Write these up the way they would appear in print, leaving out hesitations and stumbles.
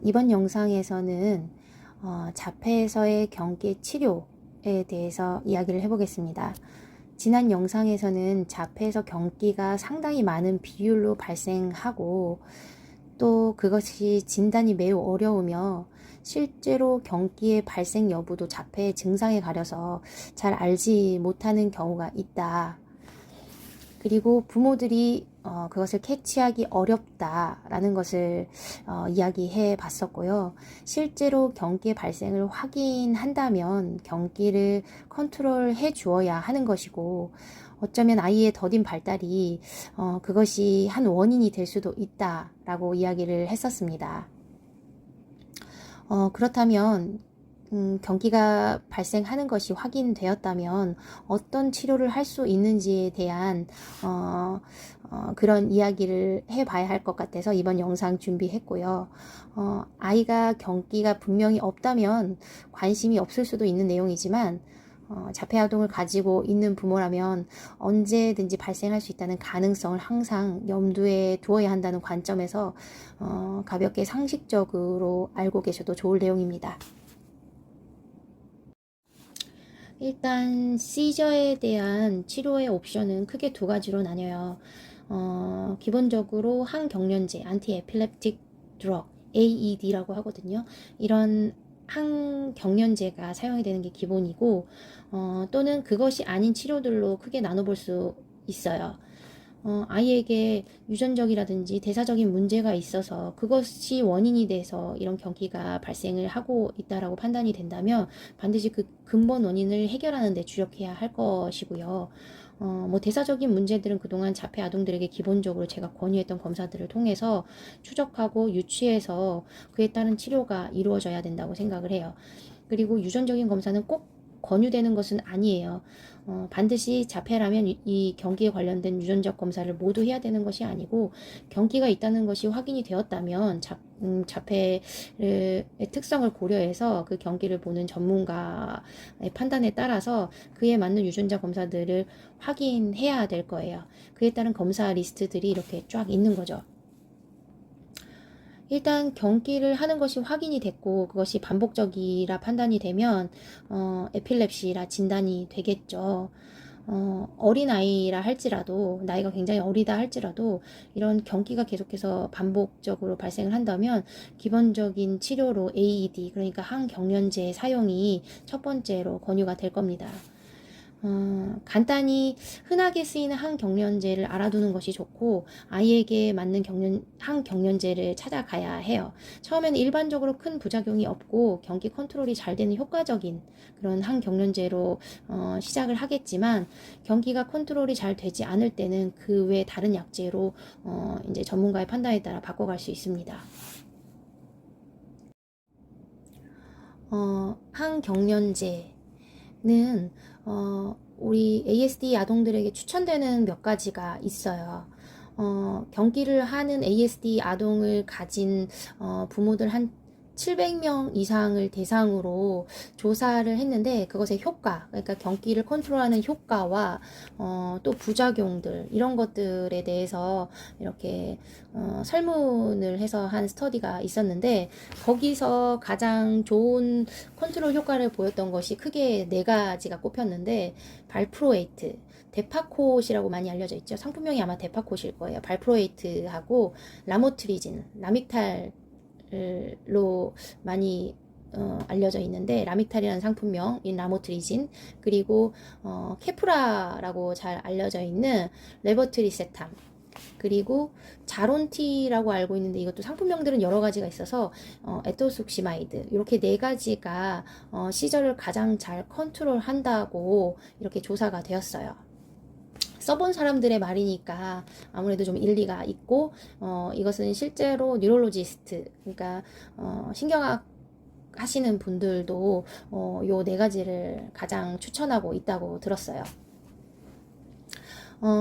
이번 영상에서는 자폐에서의 경계 치료에 대해서 이야기를 해보겠습니다. 지난 영상에서는 자폐에서 경기가 상당히 많은 비율로 발생하고 또 그것이 진단이 매우 어려우며 실제로 경기의 발생 여부도 자폐의 증상에 가려서 잘 알지 못하는 경우가 있다. 그리고 부모들이 그것을 캐치하기 어렵다라는 것을 이야기해 봤었고요. 실제로 경기의 발생을 확인한다면 경기를 컨트롤해 주어야 하는 것이고, 어쩌면 아이의 더딘 발달이 그것이 한 원인이 될 수도 있다라고 이야기를 했었습니다. 그렇다면 경기가 발생하는 것이 확인되었다면 어떤 치료를 할 수 있는지에 대한 그런 이야기를 해봐야 할 것 같아서 이번 영상 준비했고요. 아이가 경기가 분명히 없다면 관심이 없을 수도 있는 내용이지만 자폐아동을 가지고 있는 부모라면 언제든지 발생할 수 있다는 가능성을 항상 염두에 두어야 한다는 관점에서 가볍게 상식적으로 알고 계셔도 좋을 내용입니다. 일단 시저에 대한 치료의 옵션은 크게 두 가지로 나뉘어요. 기본적으로 항경련제, 안티에필렙틱 드럭, AED라고 하거든요. 이런 항경련제가 사용이 되는 게 기본이고, 또는 그것이 아닌 치료들로 크게 나눠볼 수 있어요. 아이에게 유전적이라든지 대사적인 문제가 있어서 그것이 원인이 돼서 이런 경기가 발생을 하고 있다라고 판단이 된다면 반드시 그 근본 원인을 해결하는 데 주력해야 할 것이고요. 대사적인 문제들은 그동안 자폐 아동들에게 기본적으로 제가 권유했던 검사들을 통해서 추적하고 유치해서 그에 따른 치료가 이루어져야 된다고 생각을 해요. 그리고 유전적인 검사는 꼭 권유되는 것은 아니에요. 반드시 자폐라면 이 경기에 관련된 유전적 검사를 모두 해야 되는 것이 아니고, 경기가 있다는 것이 확인이 되었다면 자폐의 특성을 고려해서 그 경기를 보는 전문가의 판단에 따라서 그에 맞는 유전자 검사들을 확인해야 될 거예요. 그에 따른 검사 리스트들이 이렇게 쫙 있는 거죠. 일단 경기를 하는 것이 확인이 됐고 그것이 반복적이라 판단이 되면 에필렙시라 진단이 되겠죠. 어린아이라 할지라도, 나이가 굉장히 어리다 할지라도 이런 경기가 계속해서 반복적으로 발생을 한다면 기본적인 치료로 AED, 그러니까 항경련제 사용이 첫 번째로 권유가 될 겁니다. 간단히 흔하게 쓰이는 항경련제를 알아두는 것이 좋고, 아이에게 맞는 항경련제를 찾아가야 해요. 처음에는 일반적으로 큰 부작용이 없고 경기 컨트롤이 잘 되는 효과적인 그런 항경련제로 시작을 하겠지만, 경기가 컨트롤이 잘 되지 않을 때는 그 외 다른 약제로 이제 전문가의 판단에 따라 바꿔갈 수 있습니다. 항경련제는 우리 ASD 아동들에게 추천되는 몇 가지가 있어요. 경기를 하는 ASD 아동을 가진 부모들 한 700명 이상을 대상으로 조사를 했는데, 그것의 효과, 그러니까 경기를 컨트롤하는 효과와 또 부작용들, 이런 것들에 대해서 이렇게 설문을 해서 한 스터디가 있었는데, 거기서 가장 좋은 컨트롤 효과를 보였던 것이 크게 네 가지가 꼽혔는데, 발프로에이트, 데파콧이라고 많이 알려져 있죠. 상품명이 아마 데파콧일 거예요. 발프로에이트하고 라모트리진, 라믹탈로 많이 알려져 있는데, 라믹탈이라는 상품명인 라모트리진, 그리고 케프라라고 잘 알려져 있는 레버트리세탐, 그리고 자론티라고 알고 있는데 이것도 상품명들은 여러 가지가 있어서 에토숙시마이드, 이렇게 네 가지가 시저를 가장 잘 컨트롤한다고 이렇게 조사가 되었어요. 써본 사람들의 말이니까 아무래도 좀 일리가 있고, 이것은 실제로 뉴럴로지스트, 그러니까 신경학 하시는 분들도 요 네 가지를 가장 추천하고 있다고 들었어요.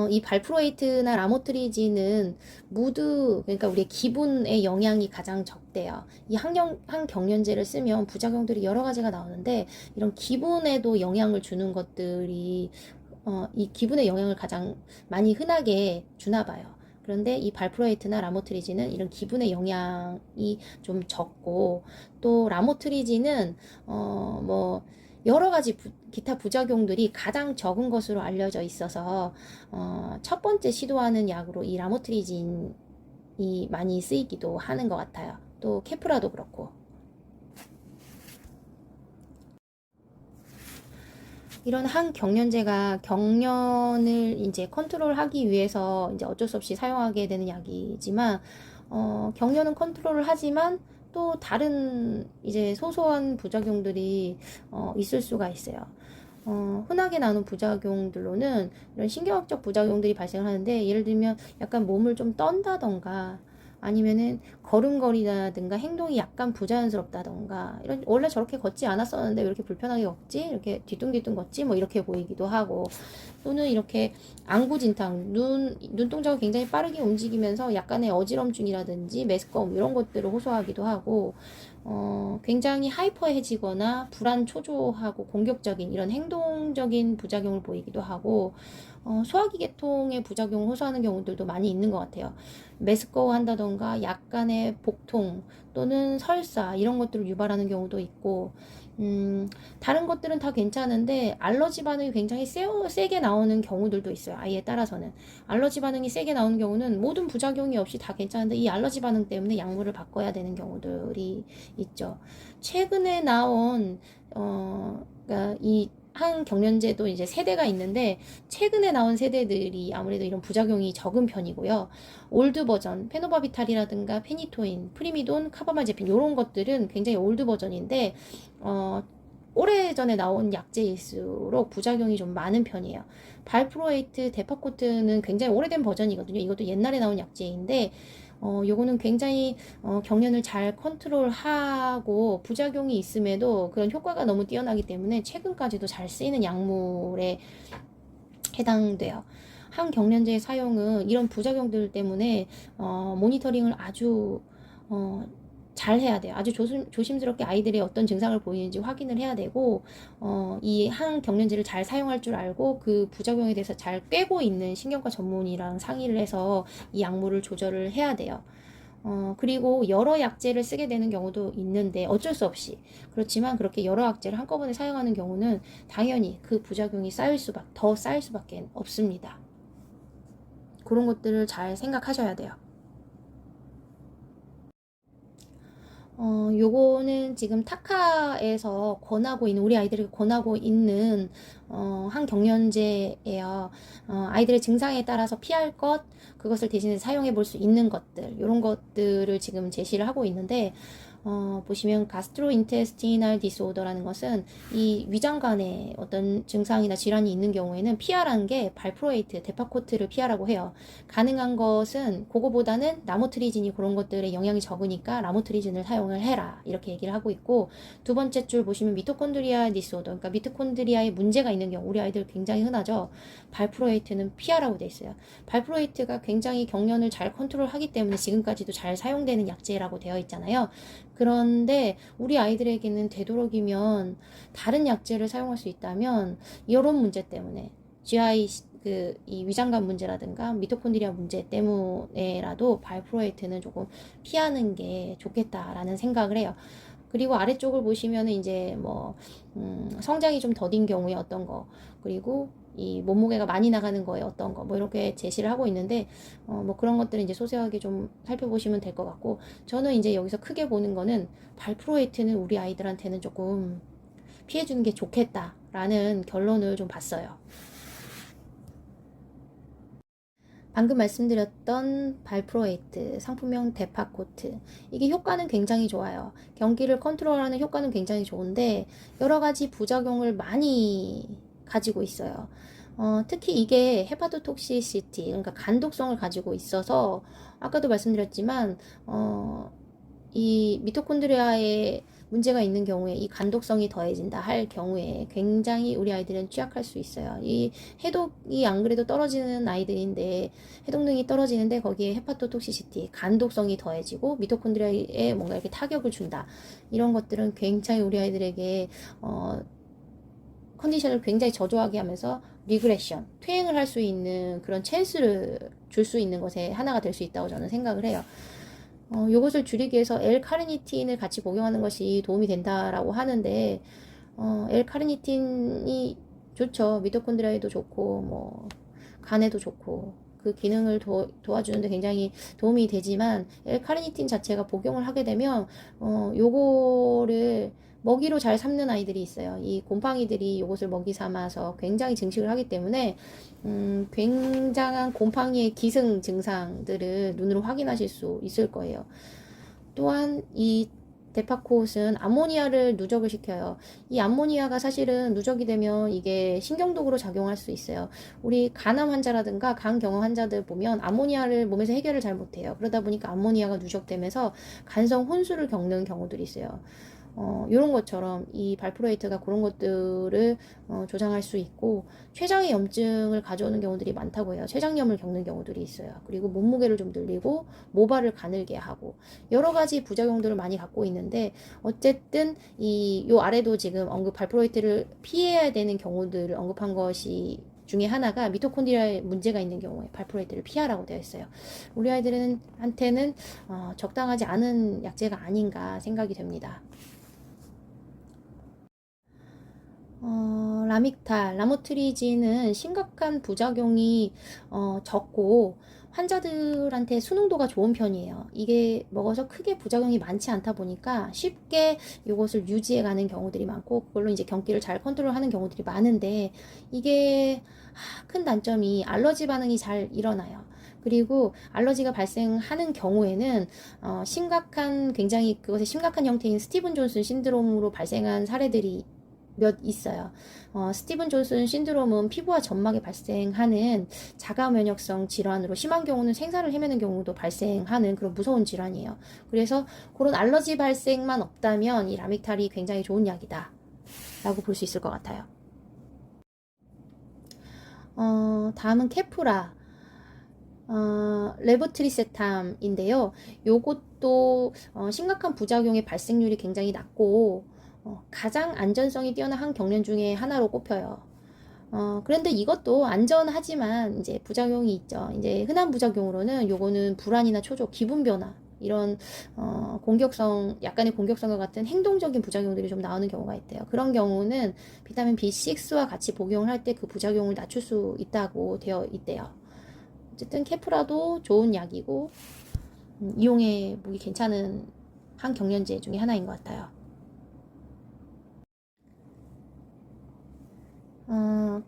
이 발프로에이트나 라모트리진은 무드, 그러니까 우리의 기분에 영향이 가장 적대요. 이 항경련제를 쓰면 부작용들이 여러 가지가 나오는데, 이런 기분에도 영향을 주는 것들이 이 기분의 영향을 가장 많이 흔하게 주나 봐요. 그런데 이 발프로에이트나 라모트리진은 이런 기분의 영향이 좀 적고, 또 라모트리진은 뭐 여러 가지 기타 부작용들이 가장 적은 것으로 알려져 있어서 첫 번째 시도하는 약으로 이 라모트리진이 많이 쓰이기도 하는 것 같아요. 또 케프라도 그렇고. 이런 항경련제가 경련을 이제 컨트롤하기 위해서 이제 어쩔 수 없이 사용하게 되는 약이지만, 경련은 컨트롤을 하지만 또 다른 이제 소소한 부작용들이 있을 수가 있어요. 흔하게 나오는 부작용들로는 이런 신경학적 부작용들이 발생을 하는데, 예를 들면 약간 몸을 좀 떤다던가, 아니면은 걸음걸이라든가 행동이 약간 부자연스럽다던가, 이런 원래 저렇게 걷지 않았었는데 왜 이렇게 불편하게 걷지? 이렇게 뒤뚱뒤뚱 걷지? 뭐 이렇게 보이기도 하고, 또는 이렇게 안구진탕, 눈동자가 굉장히 빠르게 움직이면서 약간의 어지럼증이라든지 메스꺼움 이런 것들을 호소하기도 하고, 굉장히 하이퍼해지거나 불안 초조하고 공격적인 이런 행동적인 부작용을 보이기도 하고, 소화기 계통의 부작용을 호소하는 경우들도 많이 있는 것 같아요. 메스꺼워 한다던가 약간의 복통 또는 설사 이런 것들을 유발하는 경우도 있고, 다른 것들은 다 괜찮은데 알러지 반응이 굉장히 세게 나오는 경우들도 있어요. 아이에 따라서는 알러지 반응이 세게 나오는 경우는 모든 부작용이 없이 다 괜찮은데 이 알러지 반응 때문에 약물을 바꿔야 되는 경우들이 있죠. 최근에 나온 그러니까 이 항경련제도 이제 세대가 있는데, 최근에 나온 세대들이 아무래도 이런 부작용이 적은 편이고요. 올드 버전, 페노바비탈이라든가 페니토인, 프리미돈, 카바마제핀 이런 것들은 굉장히 올드 버전인데, 오래전에 나온 약제일수록 부작용이 좀 많은 편이에요. 발프로에이트, 데파코트는 굉장히 오래된 버전이거든요. 이것도 옛날에 나온 약제인데, 요거는 굉장히 경련을 잘 컨트롤하고 부작용이 있음에도 그런 효과가 너무 뛰어나기 때문에 최근까지도 잘 쓰이는 약물에 해당돼요. 항경련제의 사용은 이런 부작용들 때문에 모니터링을 아주 잘 해야 돼요. 아주 조심스럽게 아이들이 어떤 증상을 보이는지 확인을 해야 되고, 이 항경련제를 잘 사용할 줄 알고 그 부작용에 대해서 잘 꿰고 있는 신경과 전문의랑 상의를 해서 이 약물을 조절을 해야 돼요. 그리고 여러 약제를 쓰게 되는 경우도 있는데 어쩔 수 없이, 그렇지만 그렇게 여러 약제를 한꺼번에 사용하는 경우는 당연히 그 부작용이 더 쌓일 수밖에 없습니다. 그런 것들을 잘 생각하셔야 돼요. 요거는 지금 타카에서 권하고 있는, 우리 아이들에게 권하고 있는 항경련제예요. 아이들의 증상에 따라서 피할 것, 그것을 대신에 사용해 볼 수 있는 것들, 이런 것들을 지금 제시를 하고 있는데, 보시면 가스트로인테스티널 디스오더라는 것은 이 위장관에 어떤 증상이나 질환이 있는 경우에는 피하라는 게 발프로에이트, 데파코트를 피하라고 해요. 가능한 것은 그거보다는 라모트리진이 그런 것들에 영향이 적으니까 라모트리진을 사용을 해라, 이렇게 얘기를 하고 있고, 두 번째 줄 보시면 미토콘드리아 디스오더, 그러니까 미토콘드리아에 문제가 있는 경우, 우리 아이들 굉장히 흔하죠. 발프로에이트는 피하라고 돼 있어요. 발프로에이트가 굉장히 경련을 잘 컨트롤하기 때문에 지금까지도 잘 사용되는 약제라고 되어 있잖아요. 그런데 우리 아이들에게는 되도록이면 다른 약제를 사용할 수 있다면, 이런 문제 때문에 GI 이 위장관 문제라든가 미토콘드리아 문제 때문에라도 발프로에이트는 조금 피하는 게 좋겠다라는 생각을 해요. 그리고 아래쪽을 보시면은 이제 뭐 성장이 좀 더딘 경우에 어떤 거, 그리고 이 몸무게가 많이 나가는 거에 어떤 거, 뭐 이렇게 제시를 하고 있는데, 뭐 그런 것들은 이제 소소하게 좀 살펴보시면 될 것 같고, 저는 이제 여기서 크게 보는 거는 발프로에이트는 우리 아이들한테는 조금 피해주는 게 좋겠다라는 결론을 좀 봤어요. 방금 말씀드렸던 발프로에이트, 상품명 데파코트, 이게 효과는 굉장히 좋아요. 경기를 컨트롤하는 효과는 굉장히 좋은데 여러 가지 부작용을 많이 가지고 있어요. 특히 이게 헤파토톡시시티, 그러니까 간독성을 가지고 있어서, 아까도 말씀드렸지만 이 미토콘드리아에 문제가 있는 경우에 이 간독성이 더해진다 할 경우에 굉장히 우리 아이들은 취약할 수 있어요. 이 해독이 안 그래도 떨어지는 아이들인데, 해독능이 떨어지는데 거기에 헤파토톡시시티, 간독성이 더해지고 미토콘드리아에 뭔가 이렇게 타격을 준다, 이런 것들은 굉장히 우리 아이들에게 컨디션을 굉장히 저조하게 하면서 리그레션, 퇴행을 할 수 있는 그런 찬스를 줄 수 있는 것에 하나가 될 수 있다고 저는 생각을 해요. 이것을 줄이기 위해서 L-카르니틴을 같이 복용하는 것이 도움이 된다라고 하는데, L-카르니틴이 좋죠. 미토콘드리아에도 좋고, 뭐, 간에도 좋고, 그 기능을 도와주는데 굉장히 도움이 되지만, L-카르니틴 자체가 복용을 하게 되면, 요거를 먹이로 잘 삼는 아이들이 있어요. 이 곰팡이들이 요것을 먹이 삼아서 굉장히 증식을 하기 때문에, 굉장한 곰팡이의 기승 증상들을 눈으로 확인하실 수 있을 거예요. 또한 이 데파콧은 암모니아를 누적을 시켜요. 이 암모니아가 사실은 누적이 되면 이게 신경독으로 작용할 수 있어요. 우리 간암 환자라든가 간 경화 환자들 보면 암모니아를 몸에서 해결을 잘 못해요. 그러다 보니까 암모니아가 누적되면서 간성 혼수를 겪는 경우들이 있어요. 이런 것처럼 이 발프로에이트가 그런 것들을 조장할 수 있고, 췌장의 염증을 가져오는 경우들이 많다고 해요. 췌장염을 겪는 경우들이 있어요. 그리고 몸무게를 좀 늘리고 모발을 가늘게 하고 여러 가지 부작용들을 많이 갖고 있는데, 어쨌든 요 아래도 지금 발프로에이트를 피해야 되는 경우들을 언급한 것이 중에 하나가 미토콘드리아에 문제가 있는 경우에 발프로에이트를 피하라고 되어 있어요. 우리 아이들한테는 적당하지 않은 약제가 아닌가 생각이 됩니다. 라믹탈, 라모트리진은 심각한 부작용이 적고 환자들한테 순응도가 좋은 편이에요. 이게 먹어서 크게 부작용이 많지 않다 보니까 쉽게 이것을 유지해 가는 경우들이 많고, 그걸로 이제 경기를 잘 컨트롤하는 경우들이 많은데, 이게 큰 단점이 알러지 반응이 잘 일어나요. 그리고 알러지가 발생하는 경우에는 굉장히 그것의 심각한 형태인 스티븐 존슨 신드롬으로 발생한 사례들이 몇 있어요. 스티븐 존슨 신드롬은 피부와 점막에 발생하는 자가 면역성 질환으로, 심한 경우는 생사를 헤매는 경우도 발생하는 그런 무서운 질환이에요. 그래서 그런 알러지 발생만 없다면 이 라믹탈이 굉장히 좋은 약이다 라고 볼 수 있을 것 같아요. 다음은 케프라, 레보트리세탐인데요. 요것도 심각한 부작용의 발생률이 굉장히 낮고, 가장 안전성이 뛰어난 항경련 중에 하나로 꼽혀요. 그런데 이것도 안전하지만 이제 부작용이 있죠. 이제 흔한 부작용으로는 요거는 불안이나 초조, 기분 변화, 이런 약간의 공격성과 같은 행동적인 부작용들이 좀 나오는 경우가 있대요. 그런 경우는 비타민 B6와 같이 복용을 할 때 그 부작용을 낮출 수 있다고 되어 있대요. 어쨌든 케프라도 좋은 약이고, 이용해 보기 괜찮은 항경련제 중에 하나인 것 같아요.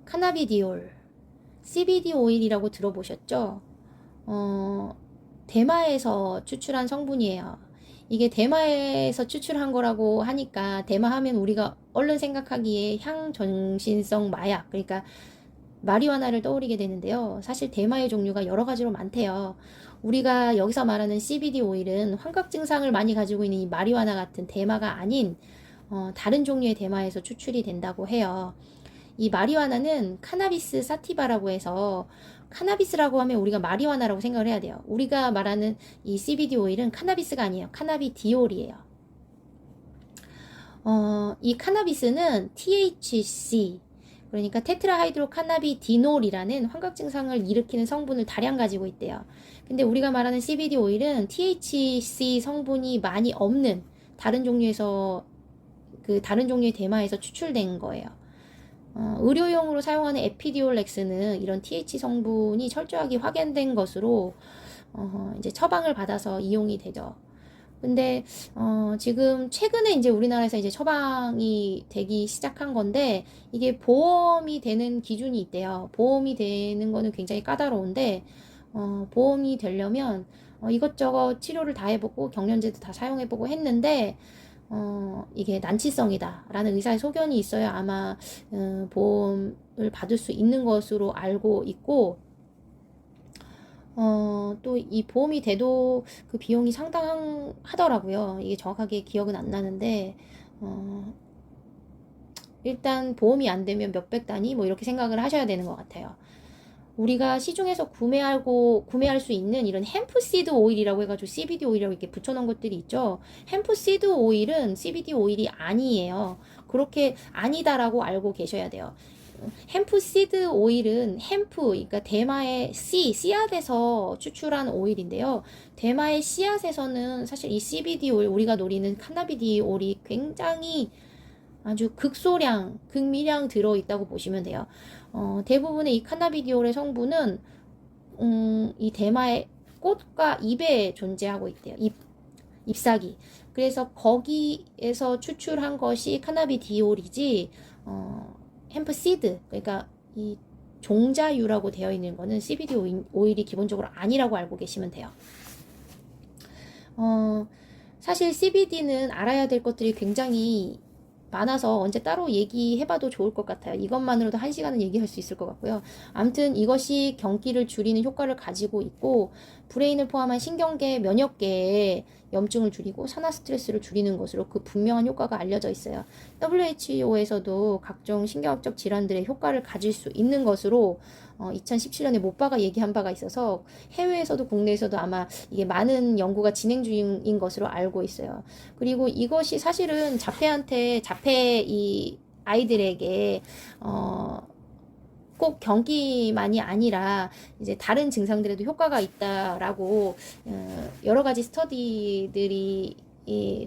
카나비디올, CBD 오일이라고 들어보셨죠? 대마에서 추출한 성분이에요. 이게 대마에서 추출한 거라고 하니까, 대마 하면 우리가 얼른 생각하기에 향정신성 마약, 그러니까 마리화나를 떠올리게 되는데요. 사실 대마의 종류가 여러 가지로 많대요. 우리가 여기서 말하는 CBD 오일은 환각 증상을 많이 가지고 있는 이 마리화나 같은 대마가 아닌 다른 종류의 대마에서 추출이 된다고 해요. 이 마리화나는 카나비스 사티바라고 해서, 카나비스라고 하면 우리가 마리화나라고 생각을 해야 돼요. 우리가 말하는 이 CBD 오일은 카나비스가 아니에요. 카나비디올이에요. 이 카나비스는 THC, 그러니까 테트라하이드로 카나비디놀이라는 환각 증상을 일으키는 성분을 다량 가지고 있대요. 근데 우리가 말하는 CBD 오일은 THC 성분이 많이 없는 다른 종류의 대마에서 추출된 거예요. 의료용으로 사용하는 에피디올렉스는 이런 THC 성분이 철저하게 확인된 것으로 이제 처방을 받아서 이용이 되죠. 근데 지금 최근에 이제 우리나라에서 이제 처방이 되기 시작한 건데, 이게 보험이 되는 기준이 있대요. 보험이 되는 거는 굉장히 까다로운데, 보험이 되려면 이것저것 치료를 다 해보고 경련제도 다 사용해보고 했는데, 이게 난치성이다 라는 의사의 소견이 있어야 아마 보험을 받을 수 있는 것으로 알고 있고, 또 이 보험이 돼도 그 비용이 상당하더라고요. 이게 정확하게 기억은 안 나는데, 일단 보험이 안 되면 몇백 단위 뭐 이렇게 생각을 하셔야 되는 것 같아요. 우리가 시중에서 구매할 수 있는 이런 햄프시드 오일이라고 해가지고 CBD 오일이라고 이렇게 붙여놓은 것들이 있죠. 햄프시드 오일은 CBD 오일이 아니에요. 그렇게 아니다라고 알고 계셔야 돼요. 햄프 시드 오일은 햄프, 그러니까 대마의 씨앗에서 추출한 오일인데요. 대마의 씨앗에서는 사실 이 CBD 오일, 우리가 노리는 카나비디올이 굉장히 아주 극소량, 극미량 들어있다고 보시면 돼요. 대부분의 이 카나비디올의 성분은 이 대마의 꽃과 잎에 존재하고 있대요. 잎사귀. 그래서 거기에서 추출한 것이 카나비디올이지, 햄프 시드, 그러니까 이 종자유라고 되어 있는 거는 CBD 오일이 기본적으로 아니라고 알고 계시면 돼요. 사실 CBD는 알아야 될 것들이 굉장히 많아서 언제 따로 얘기해봐도 좋을 것 같아요. 이것만으로도 1시간은 얘기할 수 있을 것 같고요. 아무튼 이것이 경기를 줄이는 효과를 가지고 있고, 브레인을 포함한 신경계, 면역계의 염증을 줄이고 산화 스트레스를 줄이는 것으로 그 분명한 효과가 알려져 있어요. WHO에서도 각종 신경학적 질환들의 효과를 가질 수 있는 것으로 2017년에 모빠가 얘기한 바가 있어서 해외에서도 국내에서도 아마 이게 많은 연구가 진행 중인 것으로 알고 있어요. 그리고 이것이 사실은 자폐 이 아이들에게 꼭 경기만이 아니라 이제 다른 증상들에도 효과가 있다라고 여러 가지 스터디들이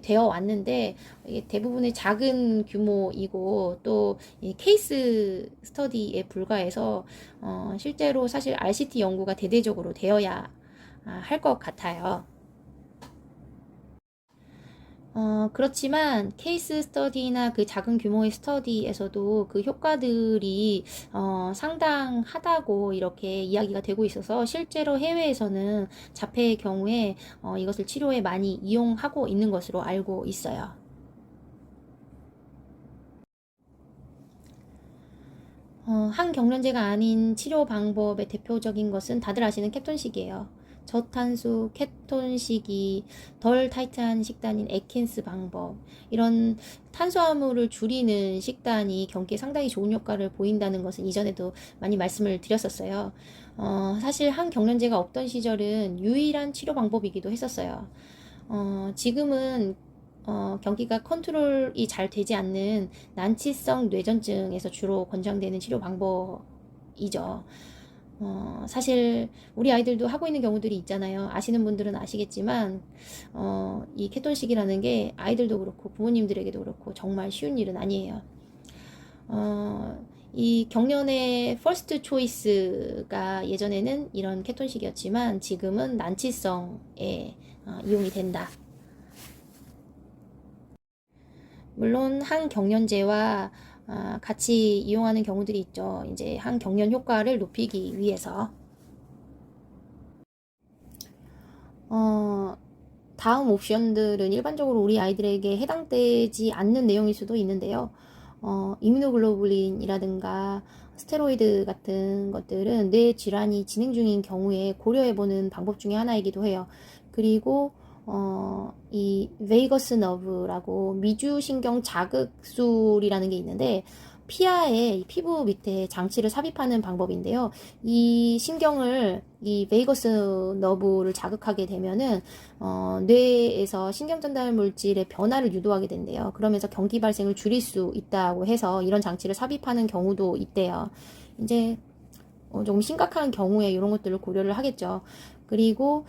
되어 왔는데, 이게 대부분의 작은 규모이고 또 케이스 스터디에 불과해서 실제로 사실 RCT 연구가 대대적으로 되어야 할 것 같아요. 그렇지만 케이스 스터디나 그 작은 규모의 스터디에서도 그 효과들이 상당하다고 이렇게 이야기가 되고 있어서 실제로 해외에서는 자폐의 경우에 이것을 치료에 많이 이용하고 있는 것으로 알고 있어요. 항경련제가 아닌 치료 방법의 대표적인 것은 다들 아시는 케톤식이에요. 저탄수 케톤식이 덜 타이트한 식단인 애킨스 방법, 이런 탄수화물을 줄이는 식단이 경기에 상당히 좋은 효과를 보인다는 것은 이전에도 많이 말씀을 드렸었어요. 사실 항경련제가 없던 시절은 유일한 치료 방법이기도 했었어요. 지금은 경기가 컨트롤이 잘 되지 않는 난치성 뇌전증에서 주로 권장되는 치료 방법이죠. 사실 우리 아이들도 하고 있는 경우들이 있잖아요. 아시는 분들은 아시겠지만 이 케톤식이라는 게 아이들도 그렇고 부모님들에게도 그렇고 정말 쉬운 일은 아니에요. 이 경련의 퍼스트 초이스가 예전에는 이런 케톤식이었지만 지금은 난치성에 이용이 된다. 물론 항경련제와 같이 이용하는 경우들이 있죠. 이제 항경련 효과를 높이기 위해서. 다음 옵션들은 일반적으로 우리 아이들에게 해당되지 않는 내용일 수도 있는데요. 이뮤노글로불린이라든가 스테로이드 같은 것들은 뇌 질환이 진행 중인 경우에 고려해보는 방법 중에 하나이기도 해요. 그리고 이 베이거스 너브라고 미주신경 자극술이라는 게 있는데, 피하에 피부 밑에 장치를 삽입하는 방법인데요. 이 신경을, 이 베이거스 너브를 자극하게 되면은 뇌에서 신경 전달 물질의 변화를 유도하게 된대요. 그러면서 경기 발생을 줄일 수 있다고 해서 이런 장치를 삽입하는 경우도 있대요. 이제 조금 심각한 경우에 이런 것들을 고려를 하겠죠. 그리고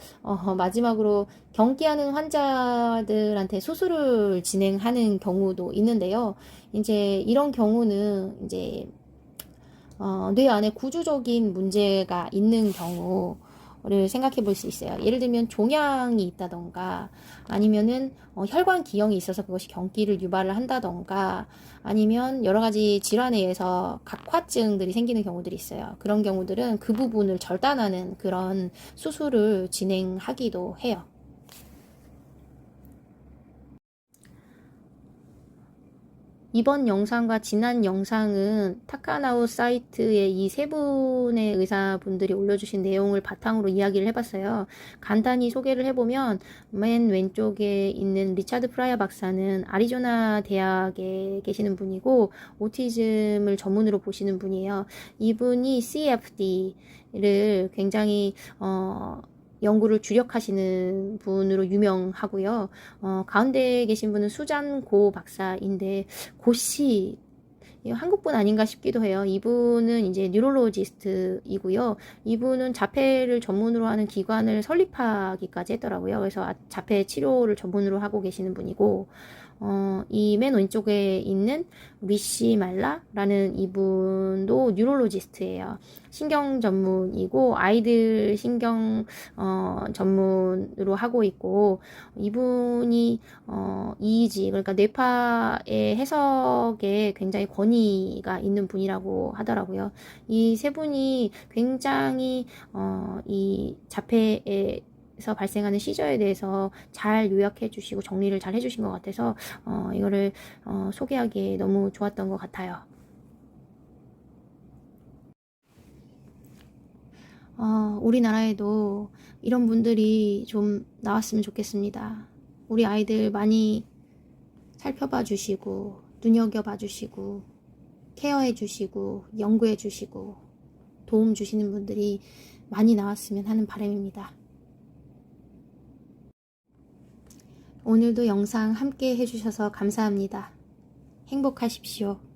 마지막으로 경기하는 환자들한테 수술을 진행하는 경우도 있는데요. 이제 이런 경우는 이제 뇌 안에 구조적인 문제가 있는 경우를 생각해 볼 수 있어요. 예를 들면 종양이 있다던가, 아니면은 혈관 기형이 있어서 그것이 경기를 유발을 한다던가, 아니면 여러 가지 질환에 의해서 각화증들이 생기는 경우들이 있어요. 그런 경우들은 그 부분을 절단하는 그런 수술을 진행하기도 해요. 이번 영상과 지난 영상은 타카나우 사이트에 이 세 분의 의사분들이 올려주신 내용을 바탕으로 이야기를 해봤어요. 간단히 소개를 해보면, 맨 왼쪽에 있는 리차드 프라이어 박사는 아리조나 대학에 계시는 분이고 오티즘을 전문으로 보시는 분이에요. 이분이 CFD를 굉장히 연구를 주력하시는 분으로 유명하고요. 가운데에 계신 분은 수잔 고 박사인데, 고씨 한국분 아닌가 싶기도 해요. 이분은 이제 뉴럴로지스트이고요. 이분은 자폐를 전문으로 하는 기관을 설립하기까지 했더라고요. 그래서 자폐 치료를 전문으로 하고 계시는 분이고, 이 맨 왼쪽에 있는 리시 말라라는 이분도 뉴럴로지스트예요. 신경 전문이고 아이들 신경 전문으로 하고 있고, 이분이 EEG 그러니까 뇌파의 해석에 굉장히 권위가 있는 분이라고 하더라고요. 이 세 분이 굉장히 이 자폐에서 발생하는 시저에 대해서 잘 요약해 주시고 정리를 잘 해주신 것 같아서 이거를 소개하기에 너무 좋았던 것 같아요. 우리나라에도 이런 분들이 좀 나왔으면 좋겠습니다. 우리 아이들 많이 살펴봐 주시고, 눈여겨봐 주시고, 케어해 주시고, 연구해 주시고, 도움 주시는 분들이 많이 나왔으면 하는 바람입니다. 오늘도 영상 함께 해주셔서 감사합니다. 행복하십시오.